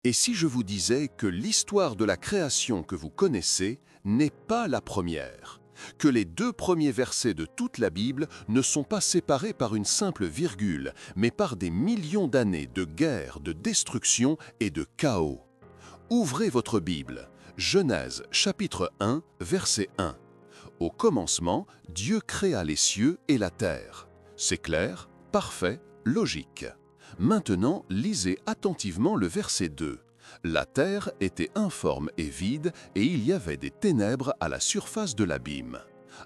Et si je vous disais que l'histoire de la création que vous connaissez n'est pas la première, que les deux premiers versets de toute la Bible ne sont pas séparés par une simple virgule, mais par des millions d'années de guerre, de destruction et de chaos? Ouvrez votre Bible, Genèse chapitre 1, verset 1. Au commencement, Dieu créa les cieux et la terre. C'est clair, parfait, logique. Maintenant, lisez attentivement le verset 2. La terre était informe et vide, et il y avait des ténèbres à la surface de l'abîme.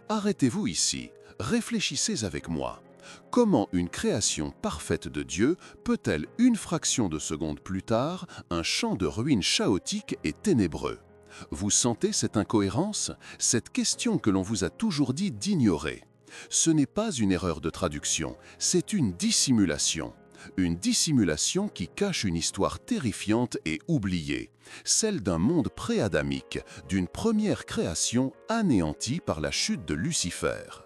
Arrêtez-vous ici, réfléchissez avec moi. Comment une création parfaite de Dieu peut-elle, une fraction de seconde plus tard, un champ de ruines chaotique et ténébreux? Vous sentez cette incohérence, cette question que l'on vous a toujours dit d'ignorer? Ce n'est pas une erreur de traduction, c'est une dissimulation. Une dissimulation qui cache une histoire terrifiante et oubliée, celle d'un monde pré-adamique, d'une première création anéantie par la chute de Lucifer.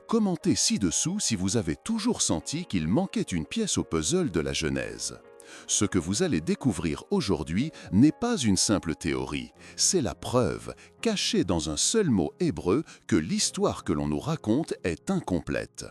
Commentez ci-dessous si vous avez toujours senti qu'il manquait une pièce au puzzle de la Genèse. Ce que vous allez découvrir aujourd'hui n'est pas une simple théorie, c'est la preuve, cachée dans un seul mot hébreu, que l'histoire que l'on nous raconte est incomplète.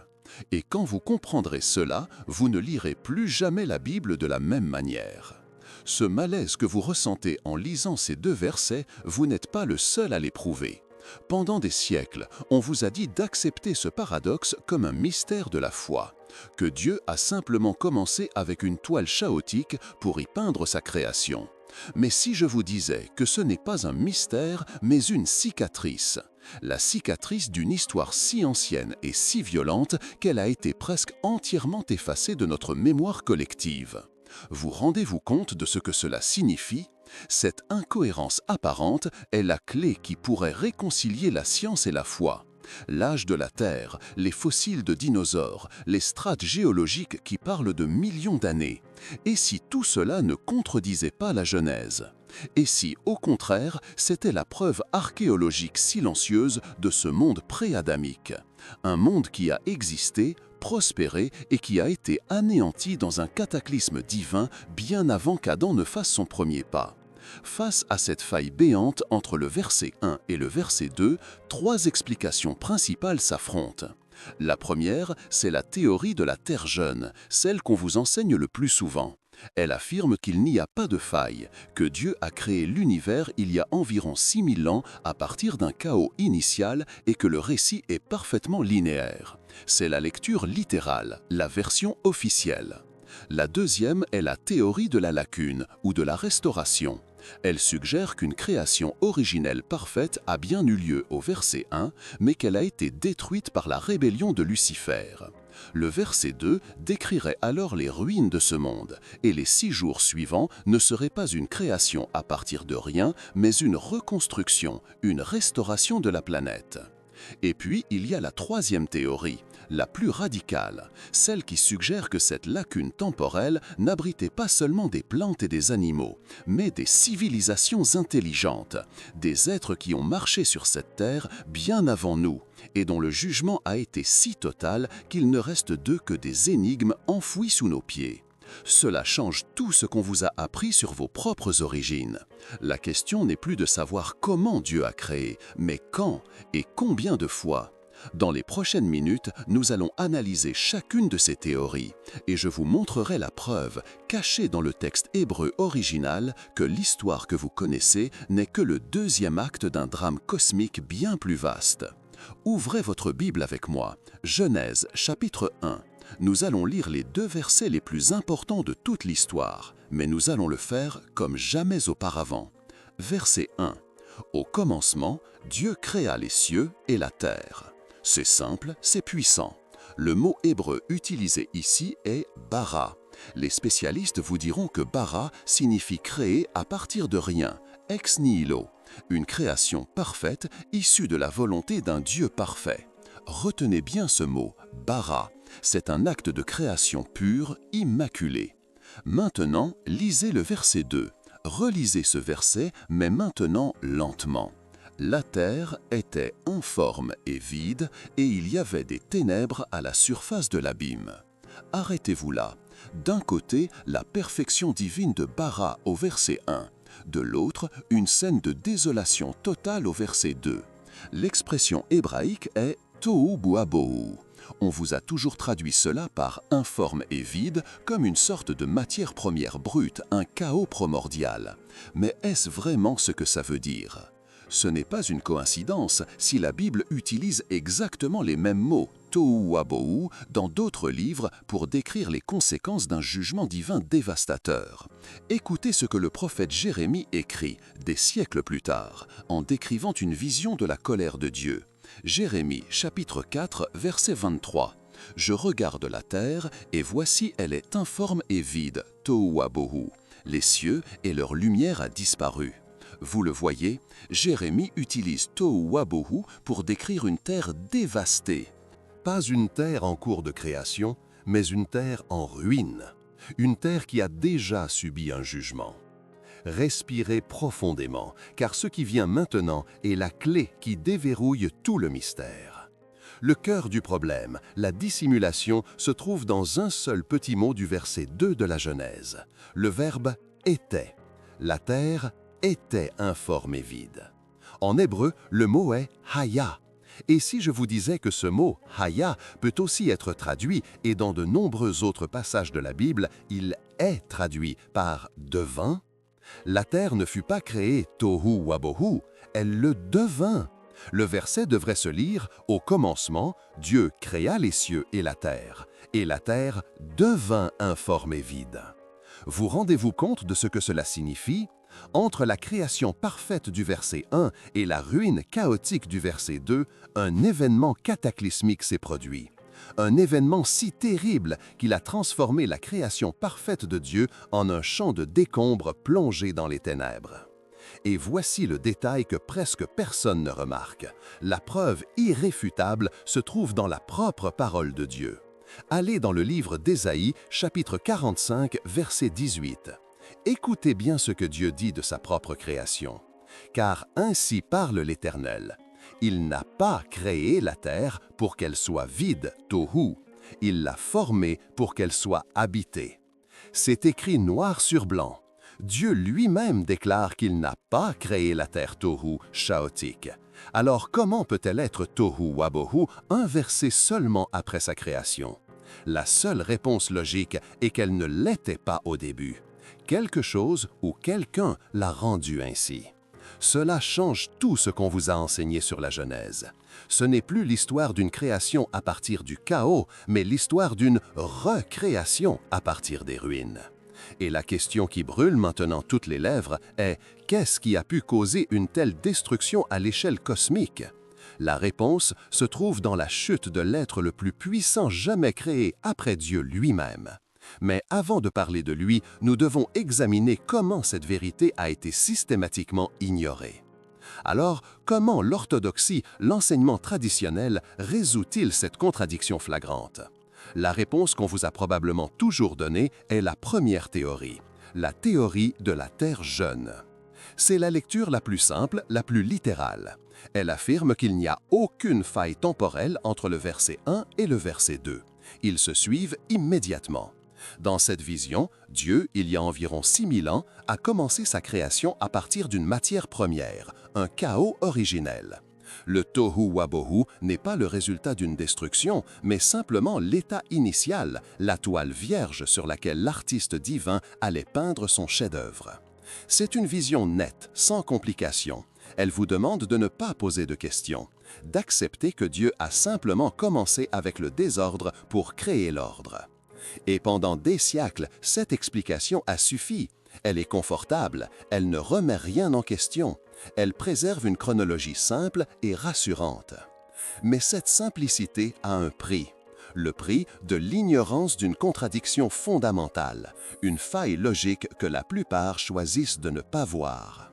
Et quand vous comprendrez cela, vous ne lirez plus jamais la Bible de la même manière. Ce malaise que vous ressentez en lisant ces deux versets, vous n'êtes pas le seul à l'éprouver. Pendant des siècles, on vous a dit d'accepter ce paradoxe comme un mystère de la foi, que Dieu a simplement commencé avec une toile chaotique pour y peindre sa création. Mais si je vous disais que ce n'est pas un mystère, mais une cicatrice, la cicatrice d'une histoire si ancienne et si violente qu'elle a été presque entièrement effacée de notre mémoire collective. Vous rendez-vous compte de ce que cela signifie? Cette incohérence apparente est la clé qui pourrait réconcilier la science et la foi. L'âge de la Terre, les fossiles de dinosaures, les strates géologiques qui parlent de millions d'années. Et si tout cela ne contredisait pas la Genèse? Et si, au contraire, c'était la preuve archéologique silencieuse de ce monde pré-adamique? Un monde qui a existé, prospéré et qui a été anéanti dans un cataclysme divin bien avant qu'Adam ne fasse son premier pas. Face à cette faille béante entre le verset 1 et le verset 2, trois explications principales s'affrontent. La première, c'est la théorie de la Terre jeune, celle qu'on vous enseigne le plus souvent. Elle affirme qu'il n'y a pas de faille, que Dieu a créé l'univers il y a environ 6000 ans à partir d'un chaos initial et que le récit est parfaitement linéaire. C'est la lecture littérale, la version officielle. La deuxième est la théorie de la lacune ou de la restauration. Elle suggère qu'une création originelle parfaite a bien eu lieu au verset 1, mais qu'elle a été détruite par la rébellion de Lucifer. Le verset 2 décrirait alors les ruines de ce monde, et les 6 jours suivants ne seraient pas une création à partir de rien, mais une reconstruction, une restauration de la planète. Et puis, il y a la troisième théorie, la plus radicale, celle qui suggère que cette lacune temporelle n'abritait pas seulement des plantes et des animaux, mais des civilisations intelligentes, des êtres qui ont marché sur cette terre bien avant nous, et dont le jugement a été si total qu'il ne reste d'eux que des énigmes enfouies sous nos pieds. Cela change tout ce qu'on vous a appris sur vos propres origines. La question n'est plus de savoir comment Dieu a créé, mais quand et combien de fois. Dans les prochaines minutes, nous allons analyser chacune de ces théories et je vous montrerai la preuve, cachée dans le texte hébreu original, que l'histoire que vous connaissez n'est que le deuxième acte d'un drame cosmique bien plus vaste. Ouvrez votre Bible avec moi, Genèse chapitre 1. Nous allons lire les 2 versets les plus importants de toute l'histoire, mais nous allons le faire comme jamais auparavant. Verset 1. Au commencement, Dieu créa les cieux et la terre. C'est simple, c'est puissant. Le mot hébreu utilisé ici est bara. Les spécialistes vous diront que bara signifie créer à partir de rien, ex nihilo, une création parfaite issue de la volonté d'un Dieu parfait. Retenez bien ce mot, bara. C'est un acte de création pure, immaculé. Maintenant, lisez le verset 2. Relisez ce verset, mais maintenant lentement. La terre était informe et vide, et il y avait des ténèbres à la surface de l'abîme. Arrêtez-vous là. D'un côté, la perfection divine de Bara au verset 1, de l'autre, une scène de désolation totale au verset 2. L'expression hébraïque est tohu boabohu. On vous a toujours traduit cela par informe et vide, comme une sorte de matière première brute, un chaos primordial. Mais est-ce vraiment ce que ça veut dire? Ce n'est pas une coïncidence si la Bible utilise exactement les mêmes mots, tohu wabohu, dans d'autres livres pour décrire les conséquences d'un jugement divin dévastateur. Écoutez ce que le prophète Jérémie écrit, des siècles plus tard, en décrivant une vision de la colère de Dieu. Jérémie, chapitre 4, verset 23. « Je regarde la terre, et voici elle est informe et vide, tohu wabohu. Les cieux et leur lumière a disparu. » Vous le voyez, Jérémie utilise tohu wabohu pour décrire une terre dévastée. Pas une terre en cours de création, mais une terre en ruine. Une terre qui a déjà subi un jugement. Respirez profondément, car ce qui vient maintenant est la clé qui déverrouille tout le mystère. Le cœur du problème, la dissimulation, se trouve dans un seul petit mot du verset 2 de la Genèse. Le verbe « était ». La terre était informe et vide. En hébreu, le mot est « haya ». Et si je vous disais que ce mot « haya » peut aussi être traduit, et dans de nombreux autres passages de la Bible, il est traduit par « devint », la terre ne fut pas créée tohu wabohu, elle le devint. Le verset devrait se lire « Au commencement, Dieu créa les cieux et la terre devint informe et vide ». Vous rendez-vous compte de ce que cela signifie? Entre la création parfaite du verset 1 et la ruine chaotique du verset 2, un événement cataclysmique s'est produit. Un événement si terrible qu'il a transformé la création parfaite de Dieu en un champ de décombres plongé dans les ténèbres. Et voici le détail que presque personne ne remarque. La preuve irréfutable se trouve dans la propre parole de Dieu. Allez dans le livre d'Ésaïe, chapitre 45, verset 18. Écoutez bien ce que Dieu dit de sa propre création. « Car ainsi parle l'Éternel. Il n'a pas créé la terre pour qu'elle soit vide, tohu. Il l'a formée pour qu'elle soit habitée. » C'est écrit noir sur blanc. Dieu lui-même déclare qu'il n'a pas créé la terre tohu, chaotique. Alors comment peut-elle être tohu wabohu un verset seulement après sa création? La seule réponse logique est qu'elle ne l'était pas au début. Quelque chose ou quelqu'un l'a rendue ainsi. Cela change tout ce qu'on vous a enseigné sur la Genèse. Ce n'est plus l'histoire d'une création à partir du chaos, mais l'histoire d'une recréation à partir des ruines. Et la question qui brûle maintenant toutes les lèvres est « Qu'est-ce qui a pu causer une telle destruction à l'échelle cosmique ?» La réponse se trouve dans la chute de l'être le plus puissant jamais créé après Dieu lui-même. Mais avant de parler de lui, nous devons examiner comment cette vérité a été systématiquement ignorée. Alors, comment l'orthodoxie, l'enseignement traditionnel, résout-il cette contradiction flagrante? La réponse qu'on vous a probablement toujours donnée est la première théorie, la théorie de la Terre jeune. C'est la lecture la plus simple, la plus littérale. Elle affirme qu'il n'y a aucune faille temporelle entre le verset 1 et le verset 2. Ils se suivent immédiatement. Dans cette vision, Dieu, il y a environ 6000 ans, a commencé sa création à partir d'une matière première, un chaos originel. Le tohu wabohu n'est pas le résultat d'une destruction, mais simplement l'état initial, la toile vierge sur laquelle l'artiste divin allait peindre son chef-d'œuvre. C'est une vision nette, sans complication. Elle vous demande de ne pas poser de questions, d'accepter que Dieu a simplement commencé avec le désordre pour créer l'ordre. Et pendant des siècles, cette explication a suffi. Elle est confortable, elle ne remet rien en question. Elle préserve une chronologie simple et rassurante. Mais cette simplicité a un prix. Le prix de l'ignorance d'une contradiction fondamentale, une faille logique que la plupart choisissent de ne pas voir.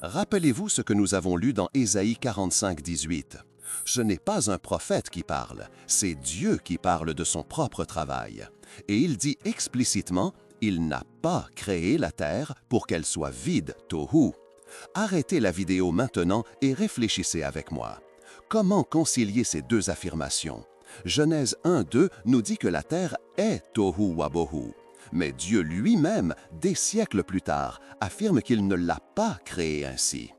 Rappelez-vous ce que nous avons lu dans Ésaïe 45, 18. Ce n'est pas un prophète qui parle, c'est Dieu qui parle de son propre travail. Et il dit explicitement, il n'a pas créé la terre pour qu'elle soit vide, tohu. Arrêtez la vidéo maintenant et réfléchissez avec moi. Comment concilier ces deux affirmations? Genèse 1, 2 nous dit que la terre est tohu wabohu. Mais Dieu lui-même, des siècles plus tard, affirme qu'il ne l'a pas créée ainsi.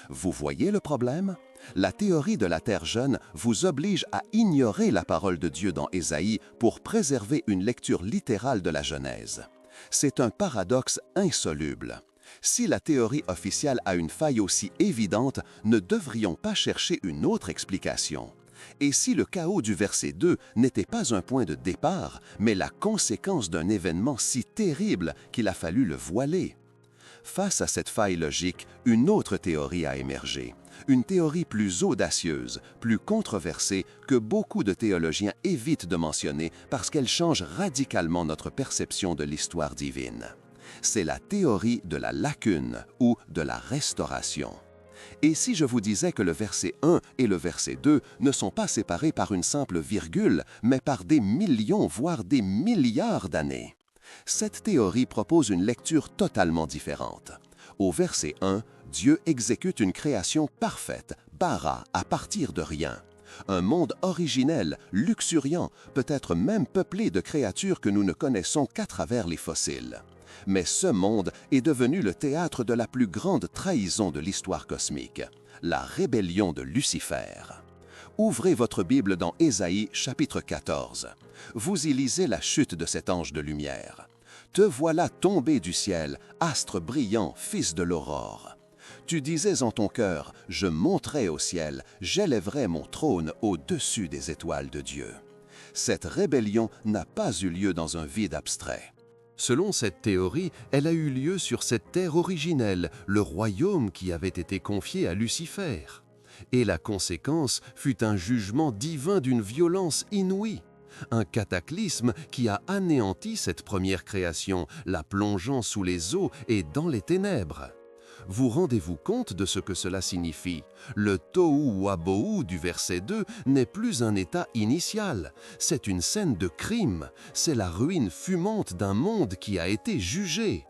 Vous voyez le problème? La théorie de la Terre jeune vous oblige à ignorer la parole de Dieu dans Ésaïe pour préserver une lecture littérale de la Genèse. C'est un paradoxe insoluble. Si la théorie officielle a une faille aussi évidente, ne devrions pas chercher une autre explication? Et si le chaos du verset 2 n'était pas un point de départ, mais la conséquence d'un événement si terrible qu'il a fallu le voiler? Face à cette faille logique, une autre théorie a émergé. Une théorie plus audacieuse, plus controversée que beaucoup de théologiens évitent de mentionner parce qu'elle change radicalement notre perception de l'histoire divine. C'est la théorie de la lacune ou de la restauration. Et si je vous disais que le verset 1 et le verset 2 ne sont pas séparés par une simple virgule, mais par des millions, voire des milliards d'années? Cette théorie propose une lecture totalement différente. Au verset 1, Dieu exécute une création parfaite, bara, à partir de rien. Un monde originel, luxuriant, peut-être même peuplé de créatures que nous ne connaissons qu'à travers les fossiles. Mais ce monde est devenu le théâtre de la plus grande trahison de l'histoire cosmique, la rébellion de Lucifer. Ouvrez votre Bible dans Ésaïe chapitre 14. Vous y lisez la chute de cet ange de lumière. « Te voilà tombé du ciel, astre brillant, fils de l'aurore. Tu disais en ton cœur, je monterai au ciel, j'élèverai mon trône au-dessus des étoiles de Dieu. » Cette rébellion n'a pas eu lieu dans un vide abstrait. Selon cette théorie, elle a eu lieu sur cette terre originelle, le royaume qui avait été confié à Lucifer. Et la conséquence fut un jugement divin d'une violence inouïe, un cataclysme qui a anéanti cette première création, la plongeant sous les eaux et dans les ténèbres. Vous rendez-vous compte de ce que cela signifie? Le tohu wabohu du verset 2 n'est plus un état initial, c'est une scène de crime, c'est la ruine fumante d'un monde qui a été jugé.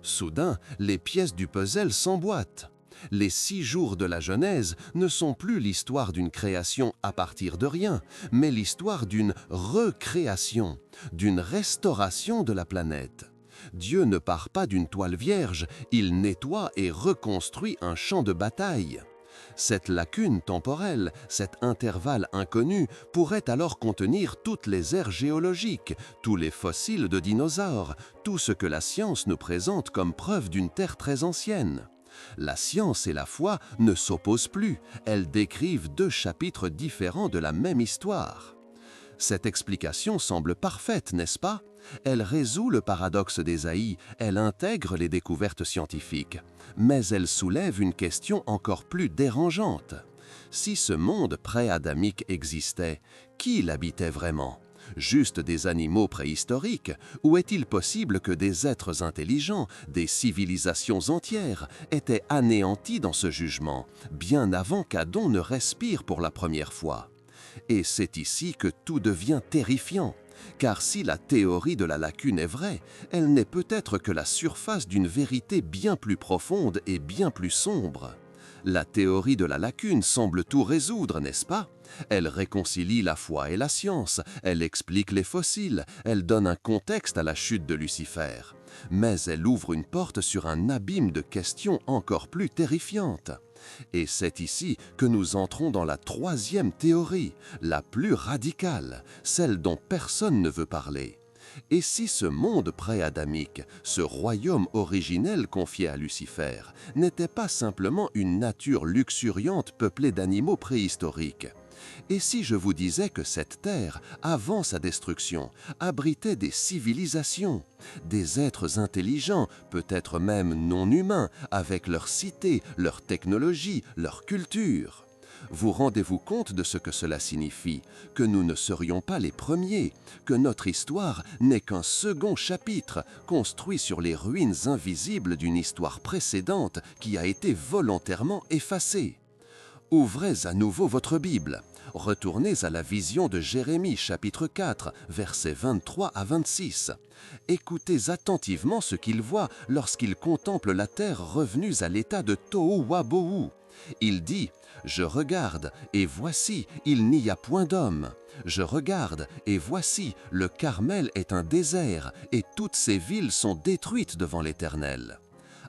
Soudain, les pièces du puzzle s'emboîtent. Les 6 jours de la Genèse ne sont plus l'histoire d'une création à partir de rien, mais l'histoire d'une recréation, d'une restauration de la planète. Dieu ne part pas d'une toile vierge, il nettoie et reconstruit un champ de bataille. Cette lacune temporelle, cet intervalle inconnu, pourrait alors contenir toutes les ères géologiques, tous les fossiles de dinosaures, tout ce que la science nous présente comme preuve d'une Terre très ancienne. La science et la foi ne s'opposent plus, elles décrivent 2 chapitres différents de la même histoire. Cette explication semble parfaite, n'est-ce pas? Elle résout le paradoxe d'Ésaïe, elle intègre les découvertes scientifiques. Mais elle soulève une question encore plus dérangeante. Si ce monde pré-adamique existait, qui l'habitait vraiment? Juste des animaux préhistoriques? Ou est-il possible que des êtres intelligents, des civilisations entières, étaient anéantis dans ce jugement, bien avant qu'Adam ne respire pour la première fois? Et c'est ici que tout devient terrifiant. Car si la théorie de la lacune est vraie, elle n'est peut-être que la surface d'une vérité bien plus profonde et bien plus sombre. La théorie de la lacune semble tout résoudre, n'est-ce pas? Elle réconcilie la foi et la science, elle explique les fossiles, elle donne un contexte à la chute de Lucifer. Mais elle ouvre une porte sur un abîme de questions encore plus terrifiantes. Et c'est ici que nous entrons dans la 3e théorie, la plus radicale, celle dont personne ne veut parler. Et si ce monde pré-adamique, ce royaume originel confié à Lucifer, n'était pas simplement une nature luxuriante peuplée d'animaux préhistoriques? Et si je vous disais que cette terre, avant sa destruction, abritait des civilisations, des êtres intelligents, peut-être même non humains, avec leurs cités, leur technologie, leur culture? Vous rendez-vous compte de ce que cela signifie? Que nous ne serions pas les premiers, que notre histoire n'est qu'un second chapitre, construit sur les ruines invisibles d'une histoire précédente qui a été volontairement effacée. Ouvrez à nouveau votre Bible. Retournez à la vision de Jérémie chapitre 4, versets 23 à 26. Écoutez attentivement ce qu'il voit lorsqu'il contemple la terre revenue à l'état de tohu wabohu. Il dit « Je regarde, et voici, il n'y a point d'homme. Je regarde, et voici, le Carmel est un désert, et toutes ses villes sont détruites devant l'Éternel. »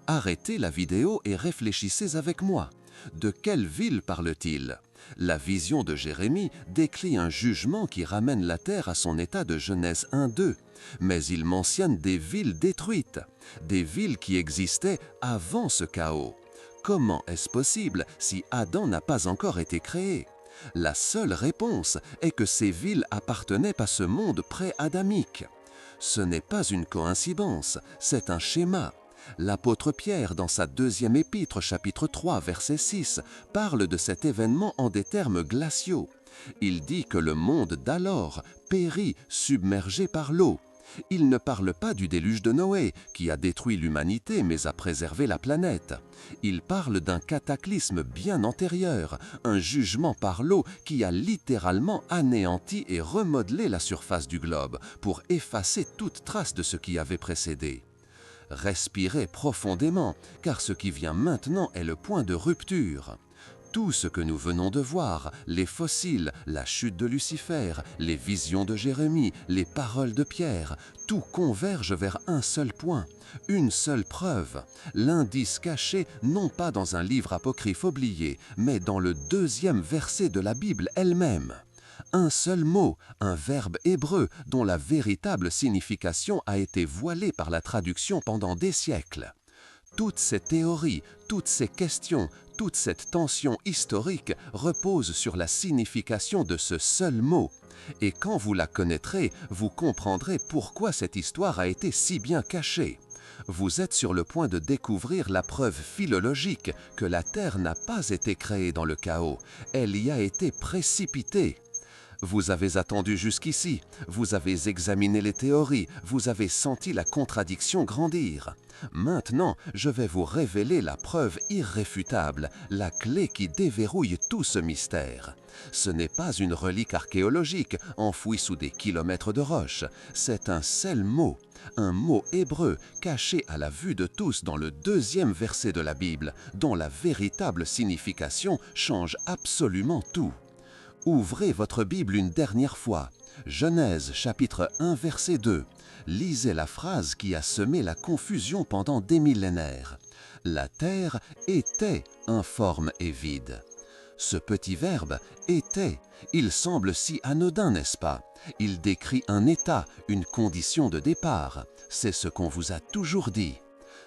Arrêtez la vidéo et réfléchissez avec moi. De quelle ville parle-t-il? La vision de Jérémie décrit un jugement qui ramène la terre à son état de Genèse 1-2, mais il mentionne des villes détruites, des villes qui existaient avant ce chaos. Comment est-ce possible si Adam n'a pas encore été créé? La seule réponse est que ces villes appartenaient à ce monde pré-adamique. Ce n'est pas une coïncidence, c'est un schéma. L'apôtre Pierre, dans sa deuxième épître, chapitre 3, verset 6, parle de cet événement en des termes glaciaux. Il dit que le monde d'alors périt, submergé par l'eau. Il ne parle pas du déluge de Noé, qui a détruit l'humanité mais a préservé la planète. Il parle d'un cataclysme bien antérieur, un jugement par l'eau qui a littéralement anéanti et remodelé la surface du globe pour effacer toute trace de ce qui avait précédé. Respirez profondément, car ce qui vient maintenant est le point de rupture. Tout ce que nous venons de voir, les fossiles, la chute de Lucifer, les visions de Jérémie, les paroles de Pierre, tout converge vers un seul point, une seule preuve, l'indice caché non pas dans un livre apocryphe oublié, mais dans le deuxième verset de la Bible elle-même. Un seul mot, un verbe hébreu dont la véritable signification a été voilée par la traduction pendant des siècles. Toutes ces théories, toutes ces questions, toute cette tension historique repose sur la signification de ce seul mot. Et quand vous la connaîtrez, vous comprendrez pourquoi cette histoire a été si bien cachée. Vous êtes sur le point de découvrir la preuve philologique que la Terre n'a pas été créée dans le chaos, elle y a été précipitée. Vous avez attendu jusqu'ici, vous avez examiné les théories, vous avez senti la contradiction grandir. Maintenant, je vais vous révéler la preuve irréfutable, la clé qui déverrouille tout ce mystère. Ce n'est pas une relique archéologique enfouie sous des kilomètres de roches, c'est un seul mot, un mot hébreu caché à la vue de tous dans le deuxième verset de la Bible, dont la véritable signification change absolument tout. Ouvrez votre Bible une dernière fois. Genèse chapitre 1 verset 2. Lisez la phrase qui a semé la confusion pendant des millénaires. La terre était informe et vide. Ce petit verbe « était », il semble si anodin, n'est-ce pas? Il décrit un état, une condition de départ. C'est ce qu'on vous a toujours dit.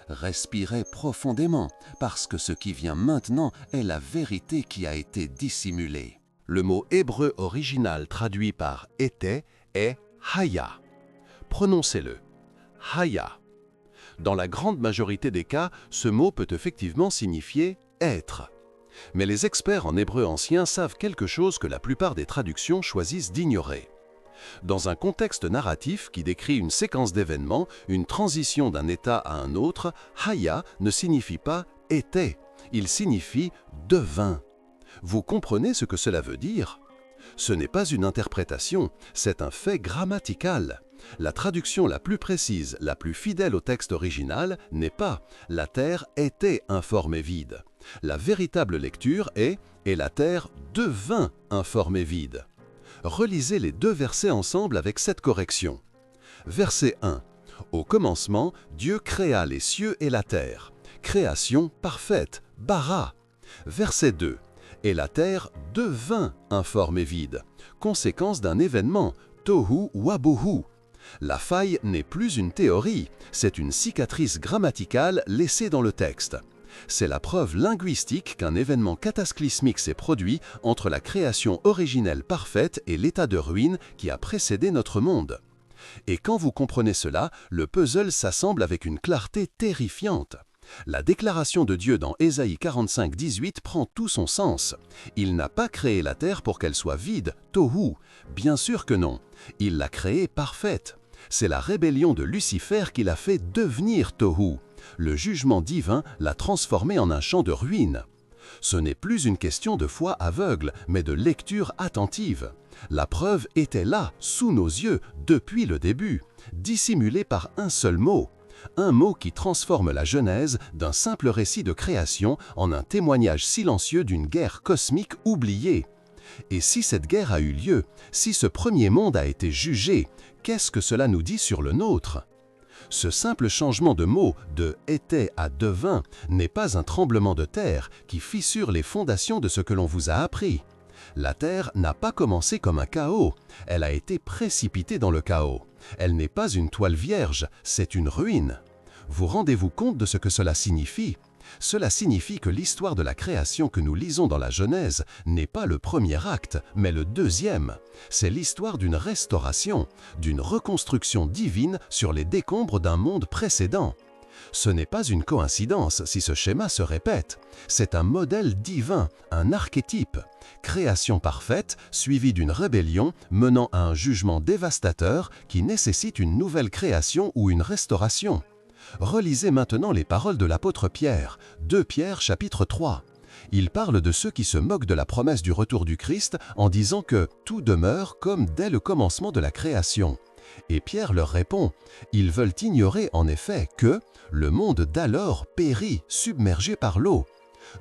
Respirez profondément, parce que ce qui vient maintenant est la vérité qui a été dissimulée. Le mot hébreu original traduit par « était » est « haya ». Prononcez-le. « Haya ». Dans la grande majorité des cas, ce mot peut effectivement signifier « être ». Mais les experts en hébreu ancien savent quelque chose que la plupart des traductions choisissent d'ignorer. Dans un contexte narratif qui décrit une séquence d'événements, une transition d'un état à un autre, « haya » ne signifie pas « était », il signifie « devint ». Vous comprenez ce que cela veut dire? Ce n'est pas une interprétation, c'est un fait grammatical. La traduction la plus précise, la plus fidèle au texte original n'est pas « la terre était informe et vide ». La véritable lecture est « et la terre devint informe et vide ». Relisez les deux versets ensemble avec cette correction. Verset 1. Au commencement, Dieu créa les cieux et la terre. Création parfaite, bara. Verset 2. Et la terre devint informe et vide, conséquence d'un événement, tohu wabohu. La faille n'est plus une théorie, c'est une cicatrice grammaticale laissée dans le texte. C'est la preuve linguistique qu'un événement cataclysmique s'est produit entre la création originelle parfaite et l'état de ruine qui a précédé notre monde. Et quand vous comprenez cela, le puzzle s'assemble avec une clarté terrifiante. La déclaration de Dieu dans Ésaïe 45, 18 prend tout son sens. Il n'a pas créé la terre pour qu'elle soit vide, tohu. Bien sûr que non. Il l'a créée parfaite. C'est la rébellion de Lucifer qui l'a fait devenir tohu. Le jugement divin l'a transformée en un champ de ruines. Ce n'est plus une question de foi aveugle, mais de lecture attentive. La preuve était là, sous nos yeux, depuis le début, dissimulée par un seul mot. Un mot qui transforme la Genèse d'un simple récit de création en un témoignage silencieux d'une guerre cosmique oubliée. Et si cette guerre a eu lieu, si ce premier monde a été jugé, qu'est-ce que cela nous dit sur le nôtre ? Ce simple changement de mot de « était » à « devint » n'est pas un tremblement de terre qui fissure les fondations de ce que l'on vous a appris. La terre n'a pas commencé comme un chaos, elle a été précipitée dans le chaos. Elle n'est pas une toile vierge, c'est une ruine. Vous rendez-vous compte de ce que cela signifie ? Cela signifie que l'histoire de la création que nous lisons dans la Genèse n'est pas le premier acte, mais le deuxième. C'est l'histoire d'une restauration, d'une reconstruction divine sur les décombres d'un monde précédent. Ce n'est pas une coïncidence si ce schéma se répète. C'est un modèle divin, un archétype. Création parfaite, suivie d'une rébellion menant à un jugement dévastateur qui nécessite une nouvelle création ou une restauration. Relisez maintenant les paroles de l'apôtre Pierre, 2 Pierre chapitre 3. Il parle de ceux qui se moquent de la promesse du retour du Christ en disant que tout demeure comme dès le commencement de la création. Et Pierre leur répond, ils veulent ignorer en effet que le monde d'alors périt, submergé par l'eau.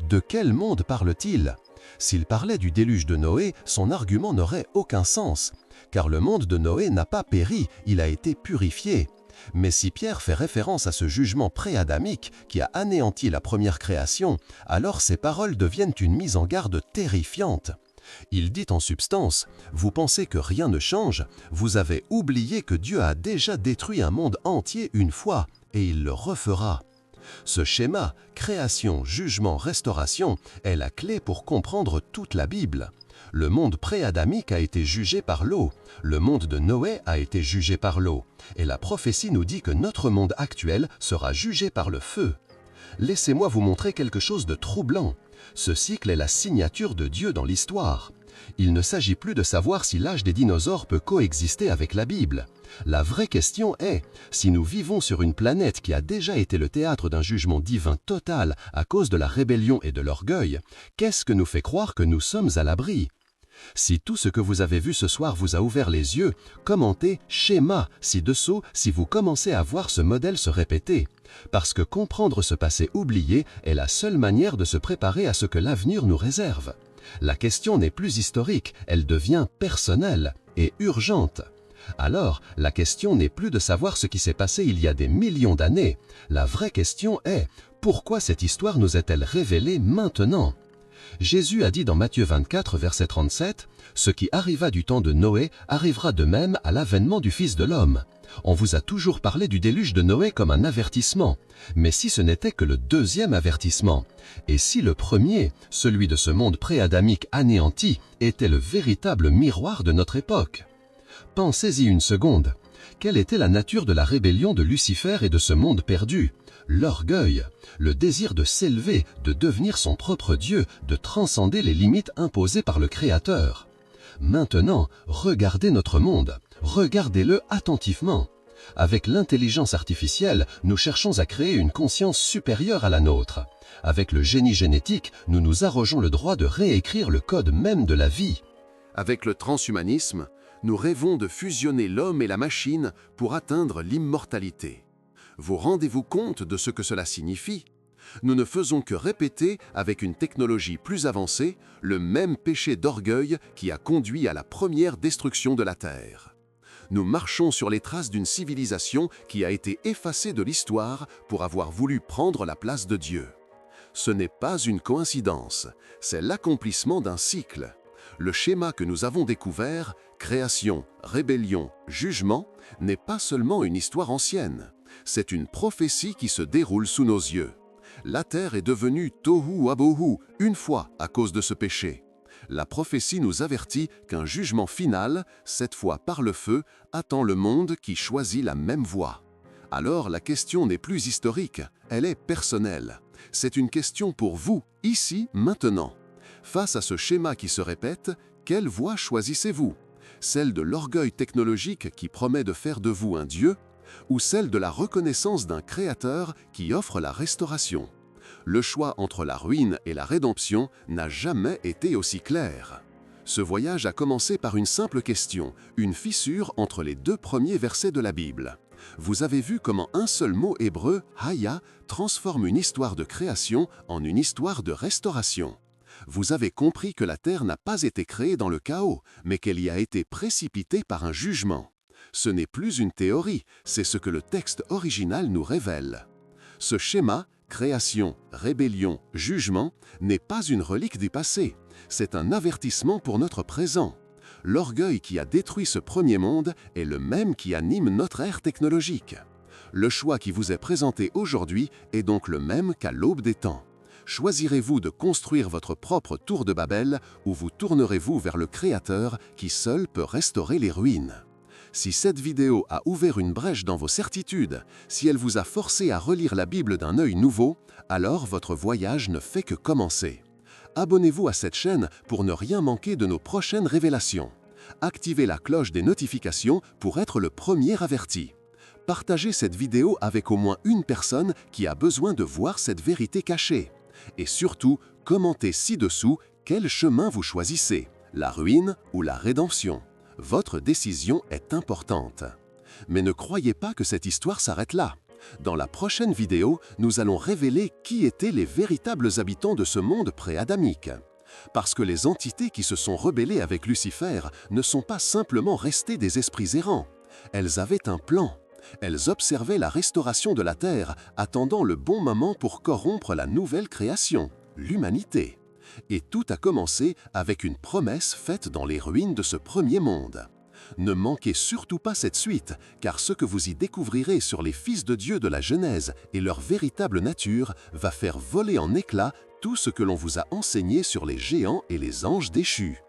De quel monde parle-t-il ? S'il parlait du déluge de Noé, son argument n'aurait aucun sens, car le monde de Noé n'a pas péri, il a été purifié. Mais si Pierre fait référence à ce jugement pré-adamique qui a anéanti la première création, alors ces paroles deviennent une mise en garde terrifiante. Il dit en substance, « Vous pensez que rien ne change, vous avez oublié que Dieu a déjà détruit un monde entier une fois, et il le refera. » Ce schéma, création, jugement, restauration, est la clé pour comprendre toute la Bible. Le monde pré-adamique a été jugé par l'eau, le monde de Noé a été jugé par l'eau, et la prophétie nous dit que notre monde actuel sera jugé par le feu. Laissez-moi vous montrer quelque chose de troublant. Ce cycle est la signature de Dieu dans l'histoire. Il ne s'agit plus de savoir si l'âge des dinosaures peut coexister avec la Bible. La vraie question est, si nous vivons sur une planète qui a déjà été le théâtre d'un jugement divin total à cause de la rébellion et de l'orgueil, qu'est-ce que nous fait croire que nous sommes à l'abri ? Si tout ce que vous avez vu ce soir vous a ouvert les yeux, commentez « schéma » ci-dessous si vous commencez à voir ce modèle se répéter. Parce que comprendre ce passé oublié est la seule manière de se préparer à ce que l'avenir nous réserve. La question n'est plus historique, elle devient personnelle et urgente. Alors, la question n'est plus de savoir ce qui s'est passé il y a des millions d'années. La vraie question est, pourquoi cette histoire nous est-elle révélée maintenant ? Jésus a dit dans Matthieu 24, verset 37, « Ce qui arriva du temps de Noé arrivera de même à l'avènement du Fils de l'homme. » On vous a toujours parlé du déluge de Noé comme un avertissement, mais si ce n'était que le deuxième avertissement, et si le premier, celui de ce monde pré-adamique anéanti, était le véritable miroir de notre époque? Pensez-y une seconde. Quelle était la nature de la rébellion de Lucifer et de ce monde perdu? L'orgueil, le désir de s'élever, de devenir son propre Dieu, de transcender les limites imposées par le Créateur. Maintenant, regardez notre monde, regardez-le attentivement. Avec l'intelligence artificielle, nous cherchons à créer une conscience supérieure à la nôtre. Avec le génie génétique, nous nous arrogeons le droit de réécrire le code même de la vie. Avec le transhumanisme, nous rêvons de fusionner l'homme et la machine pour atteindre l'immortalité. Vous rendez-vous compte de ce que cela signifie? Nous ne faisons que répéter, avec une technologie plus avancée, le même péché d'orgueil qui a conduit à la première destruction de la Terre. Nous marchons sur les traces d'une civilisation qui a été effacée de l'histoire pour avoir voulu prendre la place de Dieu. Ce n'est pas une coïncidence, c'est l'accomplissement d'un cycle. Le schéma que nous avons découvert, création, rébellion, jugement, n'est pas seulement une histoire ancienne. C'est une prophétie qui se déroule sous nos yeux. La terre est devenue tohu wabohu une fois à cause de ce péché. La prophétie nous avertit qu'un jugement final, cette fois par le feu, attend le monde qui choisit la même voie. Alors la question n'est plus historique, elle est personnelle. C'est une question pour vous, ici, maintenant. Face à ce schéma qui se répète, quelle voie choisissez-vous? Celle de l'orgueil technologique qui promet de faire de vous un Dieu, ou celle de la reconnaissance d'un Créateur qui offre la restauration? Le choix entre la ruine et la rédemption n'a jamais été aussi clair. Ce voyage a commencé par une simple question, une fissure entre les deux premiers versets de la Bible. Vous avez vu comment un seul mot hébreu, Haya, transforme une histoire de création en une histoire de restauration. Vous avez compris que la terre n'a pas été créée dans le chaos, mais qu'elle y a été précipitée par un jugement. Ce n'est plus une théorie, c'est ce que le texte original nous révèle. Ce schéma, création, rébellion, jugement, n'est pas une relique du passé, c'est un avertissement pour notre présent. L'orgueil qui a détruit ce premier monde est le même qui anime notre ère technologique. Le choix qui vous est présenté aujourd'hui est donc le même qu'à l'aube des temps. Choisirez-vous de construire votre propre tour de Babel ou vous tournerez-vous vers le Créateur qui seul peut restaurer les ruines? Si cette vidéo a ouvert une brèche dans vos certitudes, si elle vous a forcé à relire la Bible d'un œil nouveau, alors votre voyage ne fait que commencer. Abonnez-vous à cette chaîne pour ne rien manquer de nos prochaines révélations. Activez la cloche des notifications pour être le premier averti. Partagez cette vidéo avec au moins une personne qui a besoin de voir cette vérité cachée. Et surtout, commentez ci-dessous quel chemin vous choisissez, la ruine ou la rédemption. Votre décision est importante. Mais ne croyez pas que cette histoire s'arrête là. Dans la prochaine vidéo, nous allons révéler qui étaient les véritables habitants de ce monde pré-adamique. Parce que les entités qui se sont rebellées avec Lucifer ne sont pas simplement restées des esprits errants. Elles avaient un plan. Elles observaient la restauration de la terre, attendant le bon moment pour corrompre la nouvelle création, l'humanité. Et tout a commencé avec une promesse faite dans les ruines de ce premier monde. Ne manquez surtout pas cette suite, car ce que vous y découvrirez sur les fils de Dieu de la Genèse et leur véritable nature va faire voler en éclats tout ce que l'on vous a enseigné sur les géants et les anges déchus.